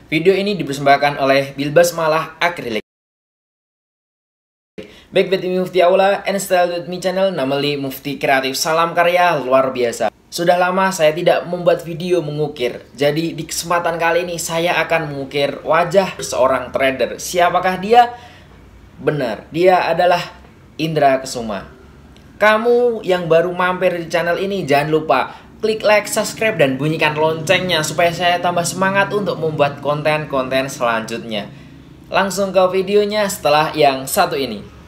Video ini dipersembahkan oleh Bilbas Malah Akrilik. Back with Mufti Aula and Style with Me channel, namanya Mufti Kreatif. Salam karya luar biasa. Sudah lama saya tidak membuat video mengukir. Jadi di kesempatan kali ini saya akan mengukir wajah seorang trader. Siapakah dia? Benar, dia adalah Indra Kesuma. Kamu yang baru mampir di channel ini, jangan lupa klik like, subscribe, dan bunyikan loncengnya supaya saya tambah semangat untuk membuat konten-konten selanjutnya. Langsung ke videonya setelah yang satu ini.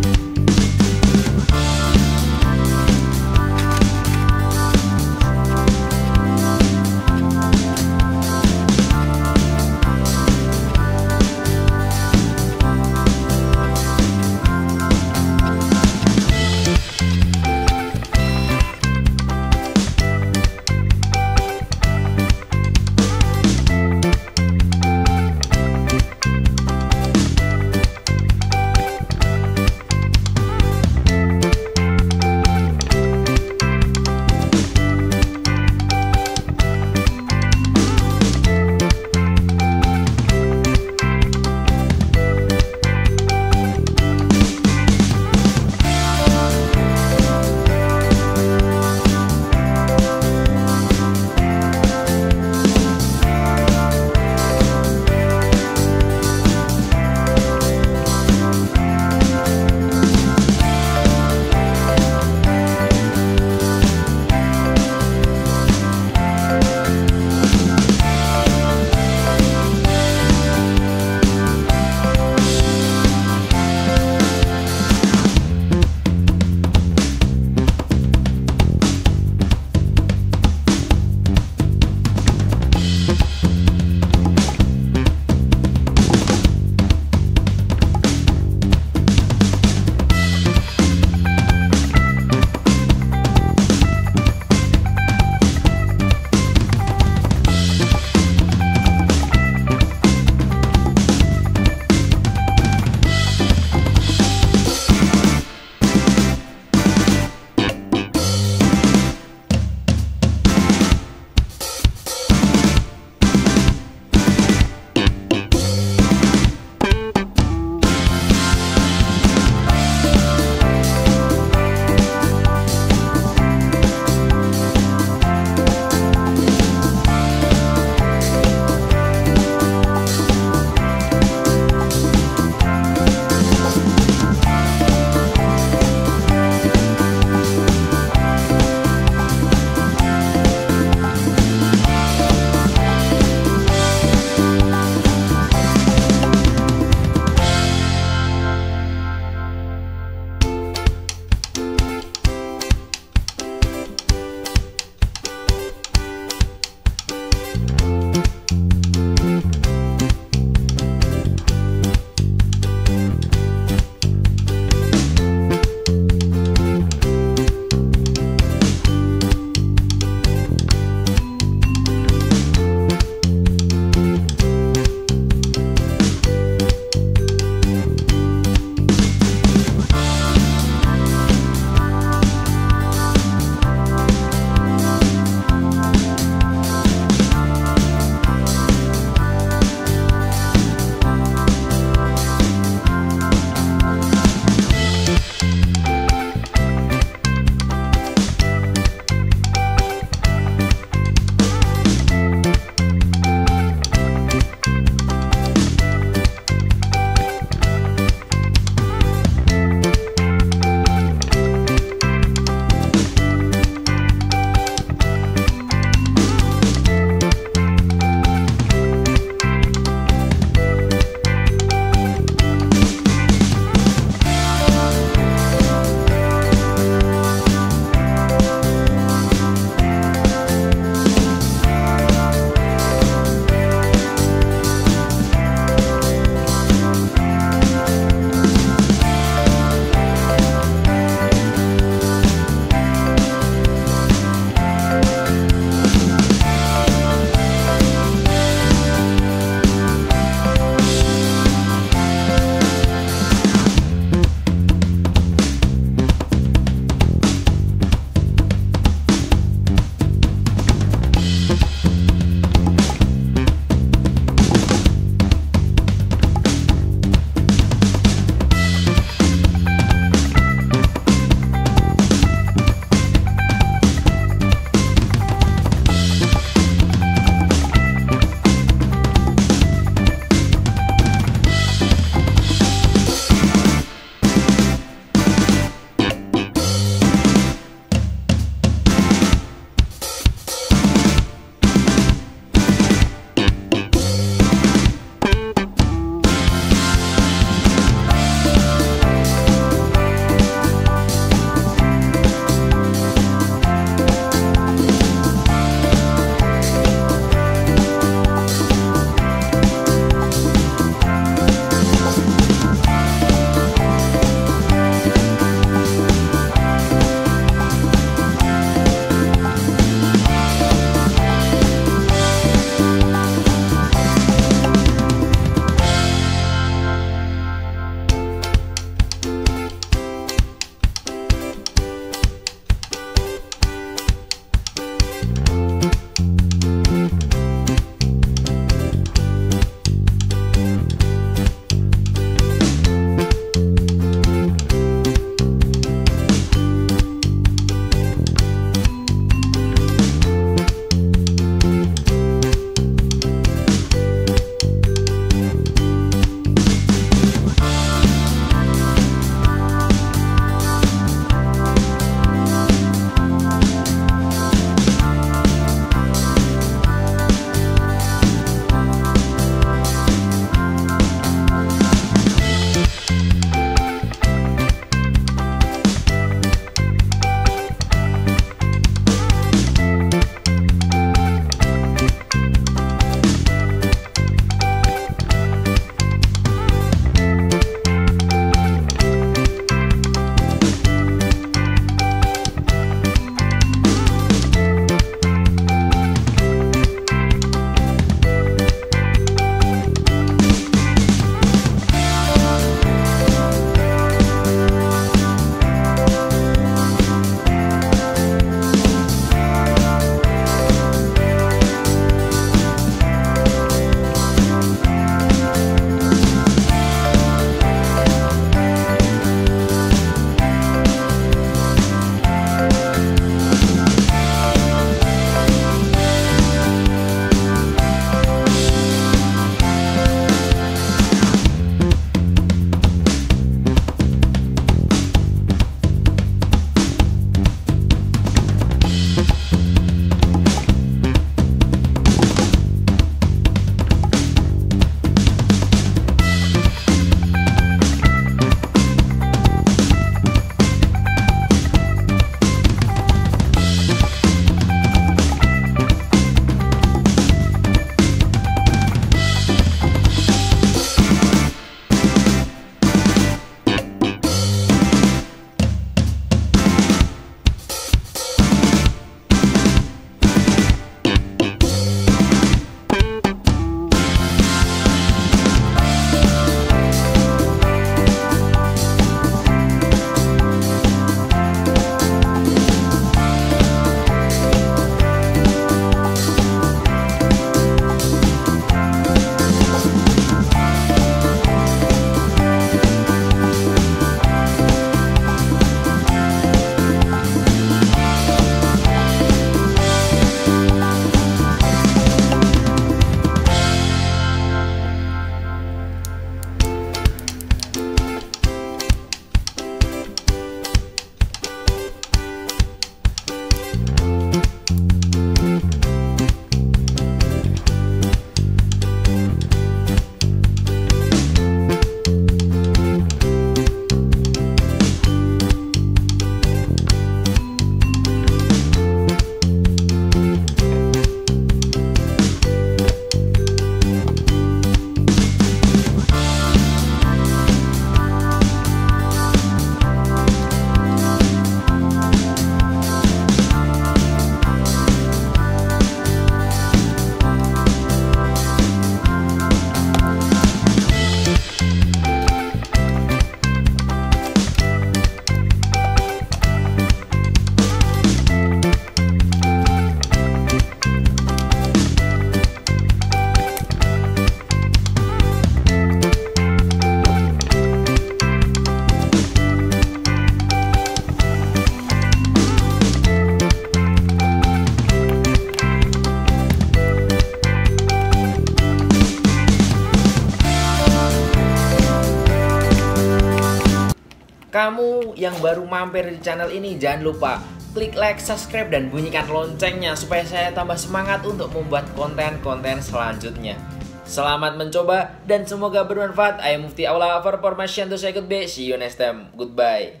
Kamu yang baru mampir di channel ini, jangan lupa klik like, subscribe, dan bunyikan loncengnya supaya saya tambah semangat untuk membuat konten-konten selanjutnya. Selamat mencoba dan semoga bermanfaat. I am Mufti Aula for information to say goodbye. See you next time. Goodbye.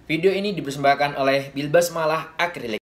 Video ini dipersembahkan oleh Bilbas Malah Akrilik.